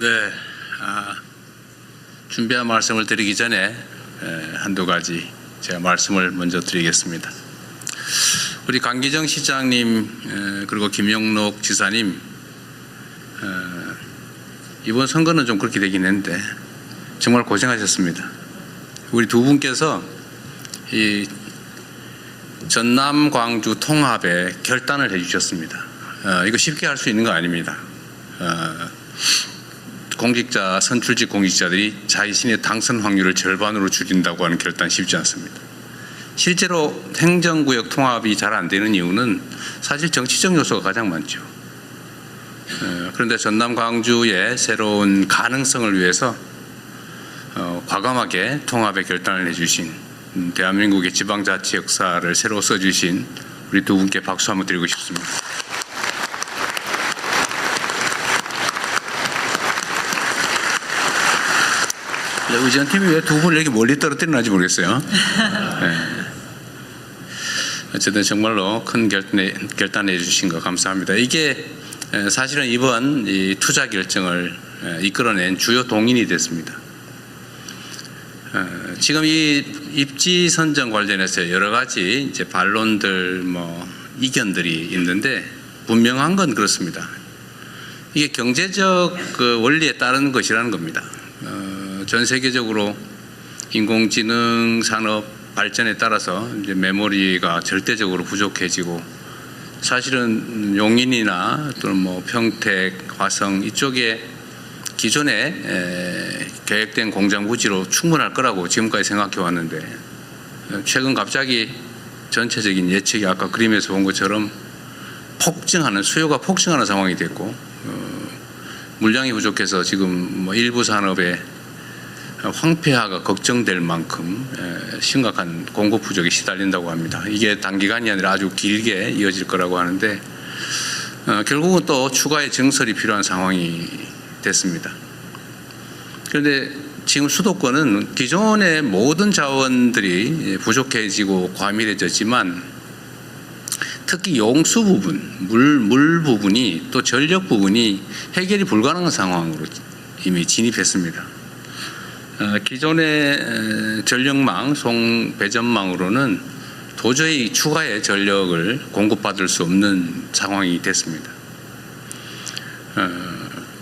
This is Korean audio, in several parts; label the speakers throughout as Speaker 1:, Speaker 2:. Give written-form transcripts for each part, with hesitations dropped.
Speaker 1: 네, 준비한 말씀을 드리기 전에 한두 가지 제가 말씀을 먼저 드리겠습니다. 우리 강기정 시장님 그리고 김영록 지사님 이번 선거는 좀 그렇게 되긴 했는데 정말 고생하셨습니다. 우리 두 분께서 이 전남 광주 통합에 결단을 해주셨습니다. 이거 쉽게 할 수 있는 거 아닙니다. 공직자, 선출직 공직자들이 자신의 당선 확률을 절반으로 줄인다고 하는 결단 쉽지 않습니다. 실제로 행정구역 통합이 잘 안 되는 이유는 사실 정치적 요소가 가장 많죠. 그런데 전남 광주의 새로운 가능성을 위해서 과감하게 통합의 결단을 해주신 대한민국의 지방자치 역사를 새로 써주신 우리 두 분께 박수 한번 드리고 싶습니다. 의전팀이 왜 두 분을 이렇게 멀리 떨어뜨리는지 모르겠어요. 네. 어쨌든 정말로 큰 결단해 주신 거 감사합니다. 이게 사실은 이번 이 투자 결정을 이끌어낸 주요 동인이 됐습니다. 지금 이 입지 선정 관련해서 여러 가지 이제 반론들, 이견들이 있는데 분명한 건 그렇습니다. 이게 경제적 그 원리에 따른 것이라는 겁니다. 전 세계적으로 인공지능 산업 발전에 따라서 이제 메모리가 절대적으로 부족해지고 사실은 용인이나 또는 평택, 화성 이쪽에 기존에 계획된 공장 부지로 충분할 거라고 지금까지 생각해 왔는데 최근 갑자기 전체적인 예측이 아까 그림에서 본 것처럼 수요가 폭증하는 상황이 됐고 물량이 부족해서 지금 일부 산업에 황폐화가 걱정될 만큼 심각한 공급 부족에 시달린다고 합니다. 이게 단기간이 아니라 아주 길게 이어질 거라고 하는데 결국은 또 추가의 증설이 필요한 상황이 됐습니다. 그런데 지금 수도권은 기존의 모든 자원들이 부족해지고 과밀해졌지만 특히 용수 부분, 물 부분이 또 전력 부분이 해결이 불가능한 상황으로 이미 진입했습니다. 기존의 전력망, 송배전망으로는 도저히 추가의 전력을 공급받을 수 없는 상황이 됐습니다.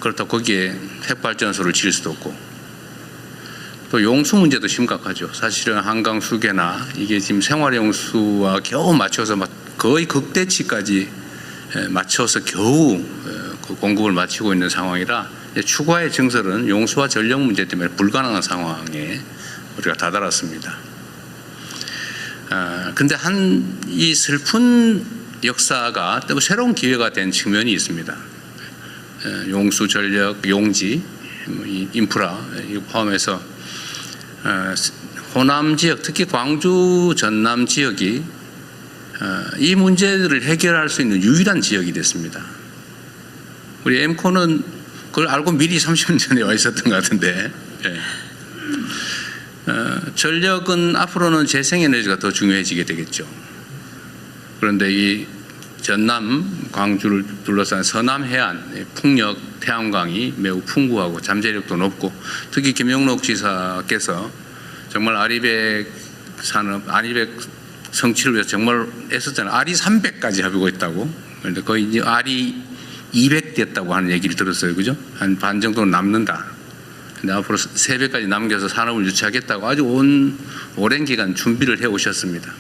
Speaker 1: 그렇다고 거기에 핵발전소를 지을 수도 없고 또 용수 문제도 심각하죠. 사실은 한강 수계나 이게 지금 생활용수와 겨우 맞춰서 거의 극대치까지 맞춰서 겨우 그 공급을 마치고 있는 상황이라 추가의 증설은 용수와 전력 문제 때문에 불가능한 상황에 우리가 다다랐습니다. 근데 이 슬픈 역사가 또 새로운 기회가 된 측면이 있습니다. 용수, 전력, 용지, 인프라 이거 포함해서 호남 지역, 특히 광주, 전남 지역이 이 문제들을 해결할 수 있는 유일한 지역이 됐습니다. 우리 엠코는 그걸 알고 미리 30년 전에 와 있었던 것 같은데 전력은 앞으로는 재생에너지가 더 중요해지게 되겠죠. 그런데 이 전남, 광주를 둘러싼 서남 해안, 풍력, 태양광이 매우 풍부하고 잠재력도 높고 특히 김영록 지사께서 정말 아리백 산업, 아리백 성취를 위해서 정말 애썼잖아요. 아리 300까지 하고 있다고. 그런데 거의 이제 아리 200 됐다고 하는 얘기를 들었어요. 그죠? 한 반 정도는 남는다. 근데 앞으로 3배까지 남겨서 산업을 유치하겠다고 아주 오랜 기간 준비를 해 오셨습니다.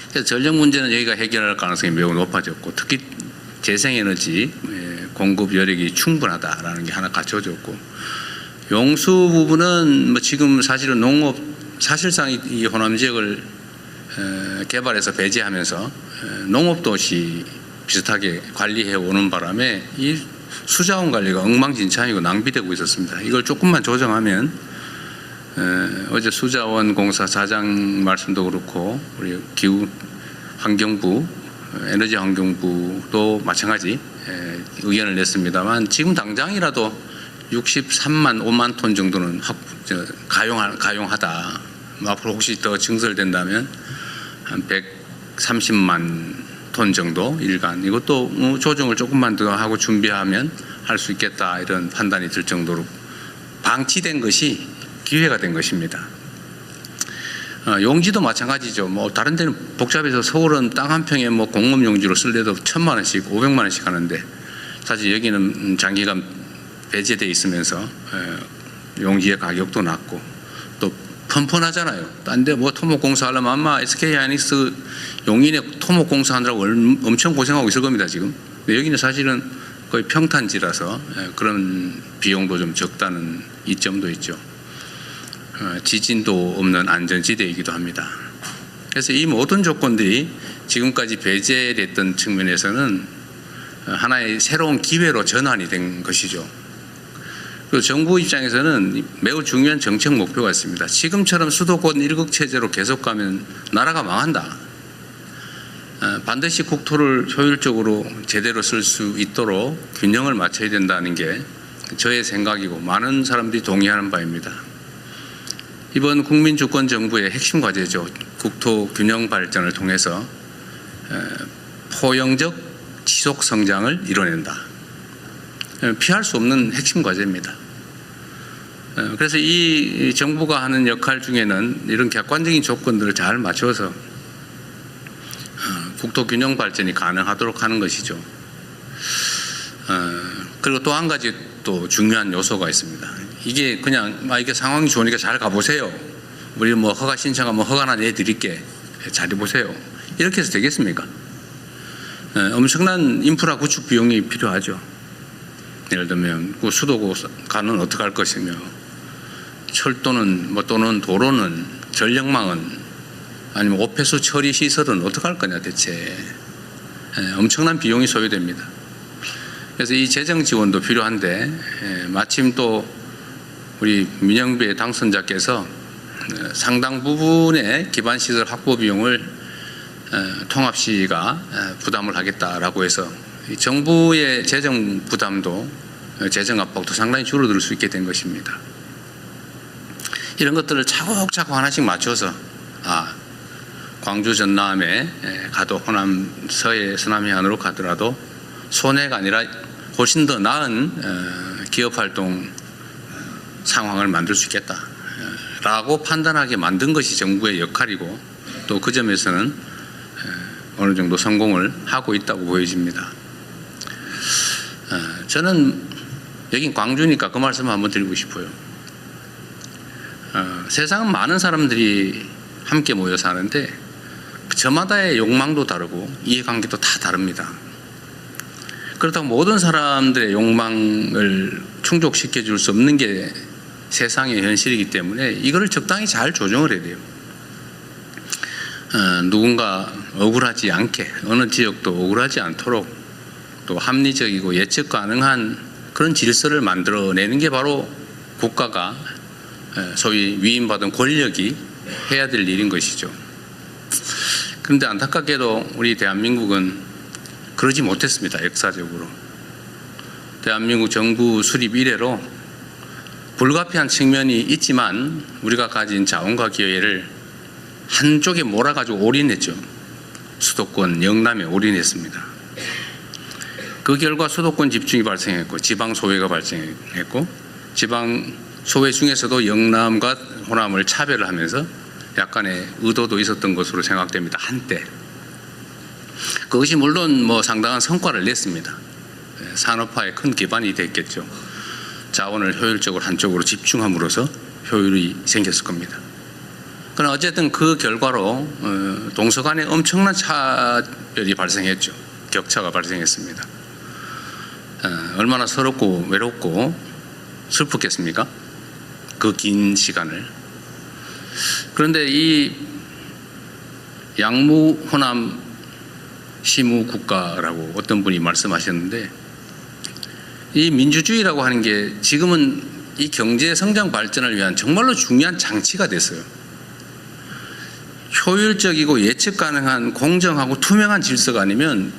Speaker 1: 그래서 전력 문제는 여기가 해결할 가능성이 매우 높아졌고 특히 재생에너지 공급 여력이 충분하다라는 게 하나 갖춰졌고 용수 부분은 지금 사실은 사실상 이 호남 지역을 개발해서 배제하면서 농업도시 비슷하게 관리해 오는 바람에 이 수자원 관리가 엉망진창이고 낭비되고 있었습니다. 이걸 조금만 조정하면 어제 수자원 공사 사장 말씀도 그렇고 우리 기후 환경부, 에너지 환경부도 마찬가지 의견을 냈습니다만 지금 당장이라도 63만 5만 톤 정도는 가용하다. 앞으로 혹시 더 증설된다면 한 130만 톤 정도 일간, 이것도 조정을 조금만 더 하고 준비하면 할 수 있겠다, 이런 판단이 들 정도로 방치된 것이 기회가 된 것입니다. 용지도 마찬가지죠. 뭐 다른 데는 복잡해서 서울은 땅 한 평에 뭐 공업 용지로 쓸 때도 1,000만 원씩 500만 원씩 하는데, 사실 여기는 장기간 배제돼 있으면서 용지의 가격도 낮고 또 펀펀하잖아요. 딴 데 뭐 토목공사 하려면 아마 SK하이닉스 용인에 토목공사 하느라고 엄청 고생하고 있을 겁니다 지금. 근데 여기는 사실은 거의 평탄지라서 그런 비용도 좀 적다는 이점도 있죠. 지진도 없는 안전지대이기도 합니다. 그래서 이 모든 조건들이 지금까지 배제됐던 측면에서는 하나의 새로운 기회로 전환이 된 것이죠. 그리고 정부 입장에서는 매우 중요한 정책 목표가 있습니다. 지금처럼 수도권 일극 체제로 계속 가면 나라가 망한다. 반드시 국토를 효율적으로 제대로 쓸 수 있도록 균형을 맞춰야 된다는 게 저의 생각이고 많은 사람들이 동의하는 바입니다. 이번 국민주권정부의 핵심 과제죠. 국토 균형 발전을 통해서 포용적 지속 성장을 이뤄낸다. 피할 수 없는 핵심 과제입니다. 그래서 이 정부가 하는 역할 중에는 이런 객관적인 조건들을 잘 맞춰서 국토 균형 발전이 가능하도록 하는 것이죠. 그리고 또 한 가지 또 중요한 요소가 있습니다. 이게 그냥 이게 상황이 좋으니까 잘 가보세요. 우리 뭐 허가 신청하면 허가나 내드릴게. 잘 해보세요. 이렇게 해서 되겠습니까? 엄청난 인프라 구축 비용이 필요하죠. 예를 들면 그 수도가는 어떻게 할 것이며, 철도는 또는 도로는, 전력망은, 아니면 오폐수 처리 시설은 어떻게 할 거냐 대체. 엄청난 비용이 소요됩니다. 그래서 이 재정 지원도 필요한데, 마침 또 우리 민영배 당선자께서 상당 부분의 기반시설 확보 비용을 통합시가 부담을 하겠다라고 해서 정부의 재정 부담도, 재정 압박도 상당히 줄어들 수 있게 된 것입니다. 이런 것들을 차곡차곡 하나씩 맞춰서 광주 전남에 가도 호남 서해 서남 해안으로 가더라도 손해가 아니라 훨씬 더 나은 기업활동 상황을 만들 수 있겠다라고 판단하게 만든 것이 정부의 역할이고, 또 그 점에서는 어느 정도 성공을 하고 있다고 보여집니다. 저는 여긴 광주니까 그 말씀 한번 드리고 싶어요. 세상은 많은 사람들이 함께 모여 사는데 저마다의 욕망도 다르고 이해관계도 다 다릅니다. 그렇다고 모든 사람들의 욕망을 충족시켜 줄 수 없는 게 세상의 현실이기 때문에 이거를 적당히 잘 조정을 해야 돼요. 누군가 억울하지 않게, 어느 지역도 억울하지 않도록 또 합리적이고 예측 가능한 그런 질서를 만들어내는 게 바로 국가가, 소위 위임받은 권력이 해야 될 일인 것이죠. 그런데 안타깝게도 우리 대한민국은 그러지 못했습니다. 역사적으로. 대한민국 정부 수립 이래로 불가피한 측면이 있지만 우리가 가진 자원과 기회를 한쪽에 몰아가지고 올인했죠. 수도권, 영남에 올인했습니다. 그 결과 수도권 집중이 발생했고 지방 소외가 발생했고, 지방 소외 중에서도 영남과 호남을 차별을 하면서 약간의 의도도 있었던 것으로 생각됩니다. 한때. 그것이 물론 상당한 성과를 냈습니다. 산업화에 큰 기반이 됐겠죠. 자원을 효율적으로 한쪽으로 집중함으로써 효율이 생겼을 겁니다. 그러나 어쨌든 그 결과로 동서간에 엄청난 차별이 발생했죠. 격차가 발생했습니다. 얼마나 서럽고 외롭고 슬펐겠습니까? 그 긴 시간을. 그런데 이 양무 호남 시무 국가라고 어떤 분이 말씀하셨는데, 이 민주주의라고 하는 게 지금은 이 경제 성장 발전을 위한 정말로 중요한 장치가 됐어요. 효율적이고 예측 가능한 공정하고 투명한 질서가 아니면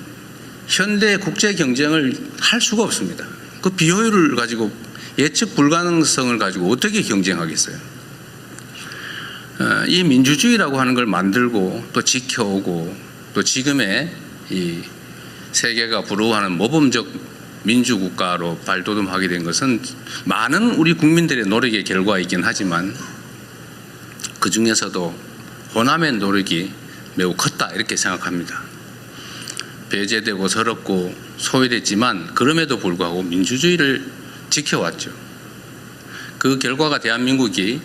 Speaker 1: 현대 국제 경쟁을 할 수가 없습니다. 그 비효율을 가지고, 예측 불가능성을 가지고 어떻게 경쟁하겠어요? 이 민주주의라고 하는 걸 만들고 또 지켜오고 또 지금의 이 세계가 부러워하는 모범적 민주국가로 발돋움하게 된 것은 많은 우리 국민들의 노력의 결과이긴 하지만 그 중에서도 호남의 노력이 매우 컸다 이렇게 생각합니다. 배제되고 서럽고 소외됐지만 그럼에도 불구하고 민주주의를 지켜왔죠. 그 결과가 대한민국이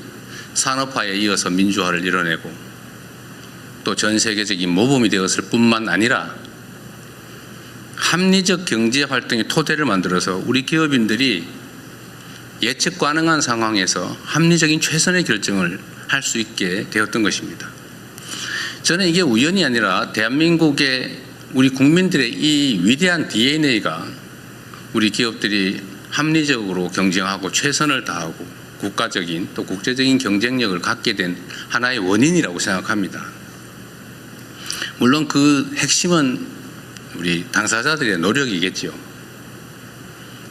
Speaker 1: 산업화에 이어서 민주화를 이뤄내고 또 전 세계적인 모범이 되었을 뿐만 아니라 합리적 경제 활동의 토대를 만들어서 우리 기업인들이 예측 가능한 상황에서 합리적인 최선의 결정을 할 수 있게 되었던 것입니다. 저는 이게 우연이 아니라 대한민국의 우리 국민들의 이 위대한 DNA가 우리 기업들이 합리적으로 경쟁하고 최선을 다하고 국가적인 또 국제적인 경쟁력을 갖게 된 하나의 원인이라고 생각합니다. 물론 그 핵심은 우리 당사자들의 노력이겠죠.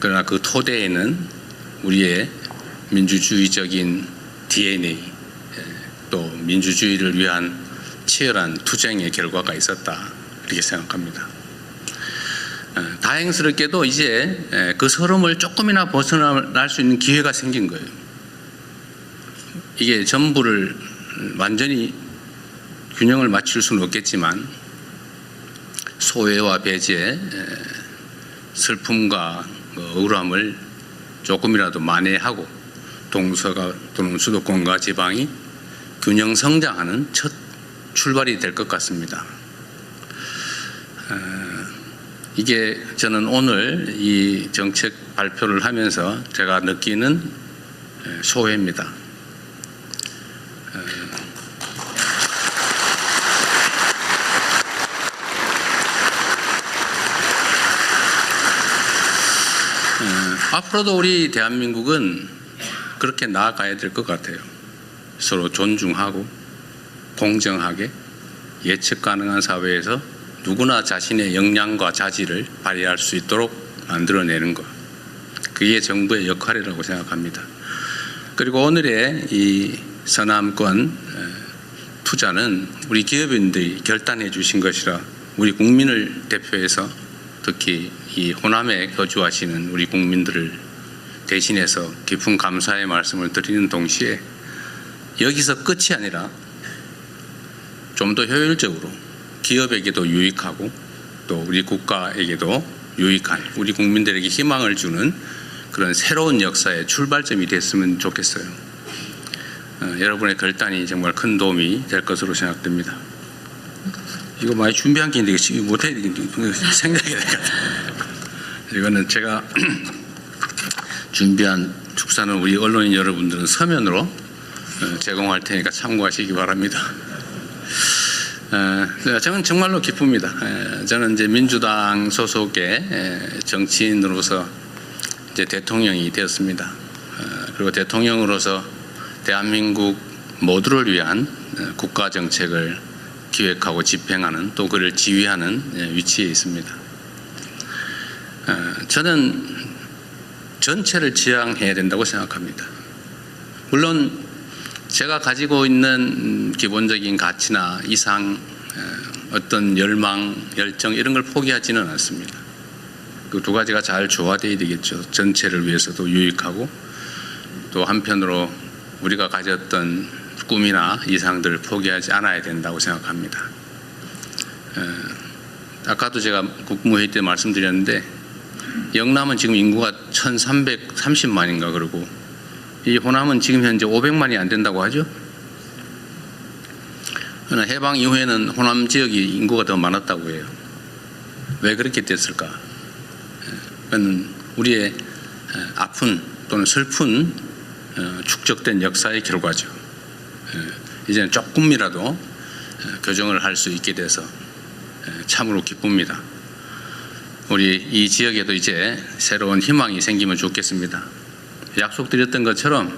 Speaker 1: 그러나 그 토대에는 우리의 민주주의적인 DNA 또 민주주의를 위한 치열한 투쟁의 결과가 있었다 이렇게 생각합니다. 다행스럽게도 이제 그 서름을 조금이나 벗어날 수 있는 기회가 생긴 거예요. 이게 전부를 완전히 균형을 맞출 수는 없겠지만 소외와 배제, 슬픔과 억울함을 조금이라도 만회하고 동서가 또는 수도권과 지방이 균형 성장하는 첫 출발이 될 것 같습니다. 이게 저는 오늘 이 정책 발표를 하면서 제가 느끼는 소회입니다. 앞으로도 우리 대한민국은 그렇게 나아가야 될 것 같아요. 서로 존중하고 공정하게 예측 가능한 사회에서 누구나 자신의 역량과 자질을 발휘할 수 있도록 만들어내는 것. 그게 정부의 역할이라고 생각합니다. 그리고 오늘의 이 서남권 투자는 우리 기업인들이 결단해 주신 것이라 우리 국민을 대표해서 특히 이 호남에 거주하시는 우리 국민들을 대신해서 깊은 감사의 말씀을 드리는 동시에 여기서 끝이 아니라 좀 더 효율적으로 기업에게도 유익하고 또 우리 국가에게도 유익한 우리 국민들에게 희망을 주는 그런 새로운 역사의 출발점이 됐으면 좋겠어요. 여러분의 결단이 정말 큰 도움이 될 것으로 생각됩니다. 이거 많이 준비한 게 있는데 이거 못해야 되겠는데 생각이 될 것 같아요. 이거는 제가 준비한 축사는 우리 언론인 여러분들은 서면으로 제공할 테니까 참고하시기 바랍니다. 저는 정말로 기쁩니다. 저는 이제 민주당 소속의 정치인으로서 이제 대통령이 되었습니다. 그리고 대통령으로서 대한민국 모두를 위한 국가 정책을 기획하고 집행하는 또 그를 지휘하는 위치에 있습니다. 저는 전체를 지향해야 된다고 생각합니다. 물론 제가 가지고 있는 기본적인 가치나 이상 어떤 열망, 열정 이런 걸 포기하지는 않습니다. 그 두 가지가 잘 조화되어야 되겠죠. 전체를 위해서도 유익하고 또 한편으로 우리가 가졌던 꿈이나 이상들을 포기하지 않아야 된다고 생각합니다. 아까도 제가 국무회의 때 말씀드렸는데 영남은 지금 인구가 1330만인가 그러고 이 호남은 지금 현재 500만이 안 된다고 하죠. 그러나 해방 이후에는 호남 지역이 인구가 더 많았다고 해요. 왜 그렇게 됐을까? 그건 우리의 아픈 또는 슬픈 축적된 역사의 결과죠. 이제는 조금이라도 교정을 할 수 있게 돼서 참으로 기쁩니다. 우리 이 지역에도 이제 새로운 희망이 생기면 좋겠습니다. 약속드렸던 것처럼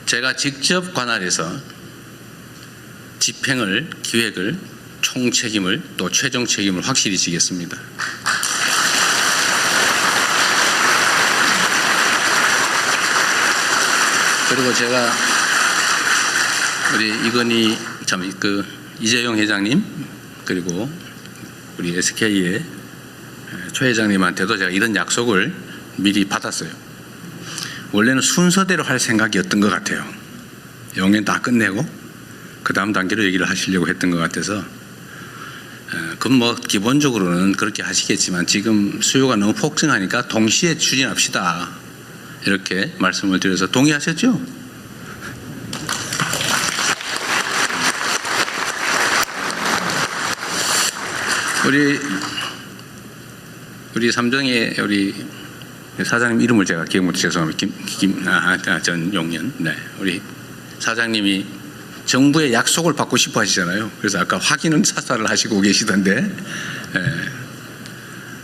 Speaker 1: 제가 직접 관할해서 집행을, 기획을, 총책임을 또 최종 책임을 확실히 지겠습니다. 그리고 제가 우리 이건희 이재용 회장님 그리고 우리 SK의 최 회장님한테도 제가 이런 약속을 미리 받았어요. 원래는 순서대로 할 생각이었던 것 같아요. 영연 다 끝내고 그 다음 단계로 얘기를 하시려고 했던 것 같아서 그건 뭐 기본적으로는 그렇게 하시겠지만 지금 수요가 너무 폭증하니까 동시에 추진합시다 이렇게 말씀을 드려서 동의하셨죠? 우리 삼정의 우리 사장님 이름을 제가 기억 못해 죄송합니다. 전용연. 네, 우리 사장님이 정부의 약속을 받고 싶어 하시잖아요. 그래서 아까 확인은 사살을 하시고 계시던데,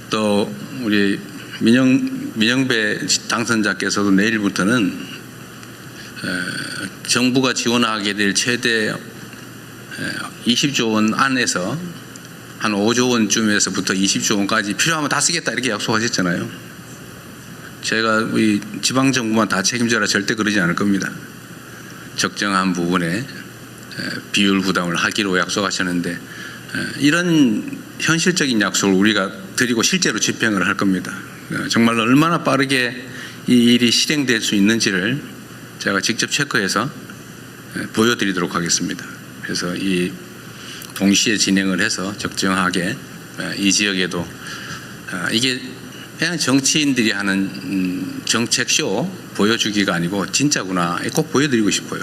Speaker 1: 또 우리 민영배 당선자께서도 내일부터는 정부가 지원하게 될 최대 20조 원 안에서 한 5조 원쯤에서부터 20조 원까지 필요하면 다 쓰겠다 이렇게 약속하셨잖아요. 제가 우리 지방정부만 다 책임져라 절대 그러지 않을 겁니다. 적정한 부분에 비율 부담을 하기로 약속하셨는데 이런 현실적인 약속을 우리가 드리고 실제로 집행을 할 겁니다. 정말 얼마나 빠르게 이 일이 실행될 수 있는지를 제가 직접 체크해서 보여드리도록 하겠습니다. 그래서 이 동시에 진행을 해서 적정하게 이 지역에도 이게 그냥 정치인들이 하는 정책쇼 보여주기가 아니고 진짜구나 꼭 보여드리고 싶어요.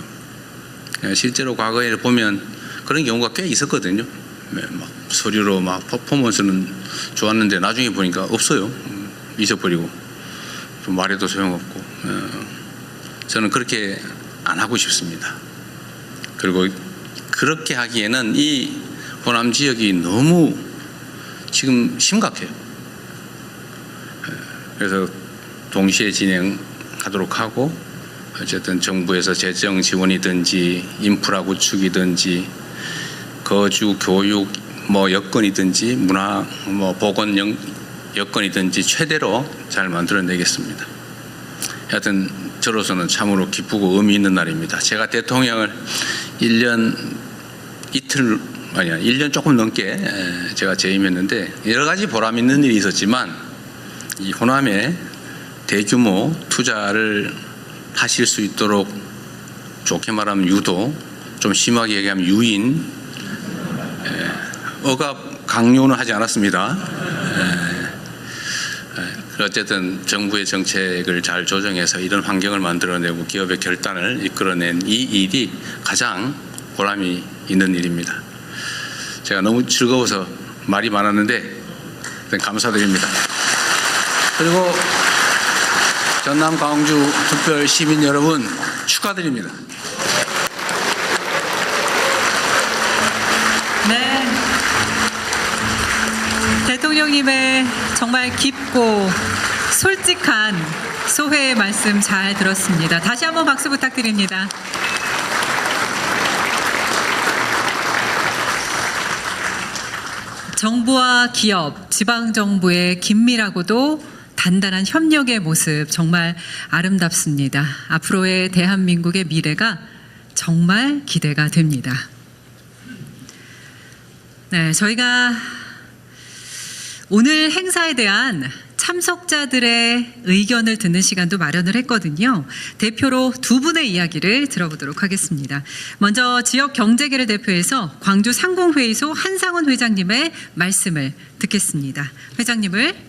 Speaker 1: 실제로 과거에 보면 그런 경우가 꽤 있었거든요. 막 서류로 막 퍼포먼스는 좋았는데 나중에 보니까 없어요. 잊어버리고 좀 말해도 소용없고 저는 그렇게 안 하고 싶습니다. 그리고 그렇게 하기에는 이 호남 지역이 너무 지금 심각해요. 그래서 동시에 진행하도록 하고 어쨌든 정부에서 재정 지원이든지 인프라 구축이든지 거주 교육 뭐 여건이든지 문화 뭐 보건 여건이든지 최대로 잘 만들어내겠습니다. 하여튼 저로서는 참으로 기쁘고 의미 있는 날입니다. 제가 대통령을 1년 조금 넘게 제가 재임했는데 여러 가지 보람 있는 일이 있었지만 이 호남에 대규모 투자를 하실 수 있도록 좋게 말하면 유도, 좀 심하게 얘기하면 유인, 억압 강요는 하지 않았습니다. 어쨌든 정부의 정책을 잘 조정해서 이런 환경을 만들어내고 기업의 결단을 이끌어낸 이 일이 가장 보람이 있는 일입니다. 제가 너무 즐거워서 말이 많았는데 감사드립니다. 그리고 전남 광주 특별 시민 여러분 축하드립니다.
Speaker 2: 네, 대통령님의 정말 깊고 솔직한 소회의 말씀 잘 들었습니다. 다시 한번 박수 부탁드립니다. 정부와 기업, 지방정부의 긴밀하고도 단단한 협력의 모습 정말 아름답습니다. 앞으로의 대한민국의 미래가 정말 기대가 됩니다. 네, 저희가 오늘 행사에 대한 참석자들의 의견을 듣는 시간도 마련을 했거든요. 대표로 두 분의 이야기를 들어보도록 하겠습니다. 먼저 지역경제계를 대표해서 광주 상공회의소 한상원 회장님의 말씀을 듣겠습니다. 회장님을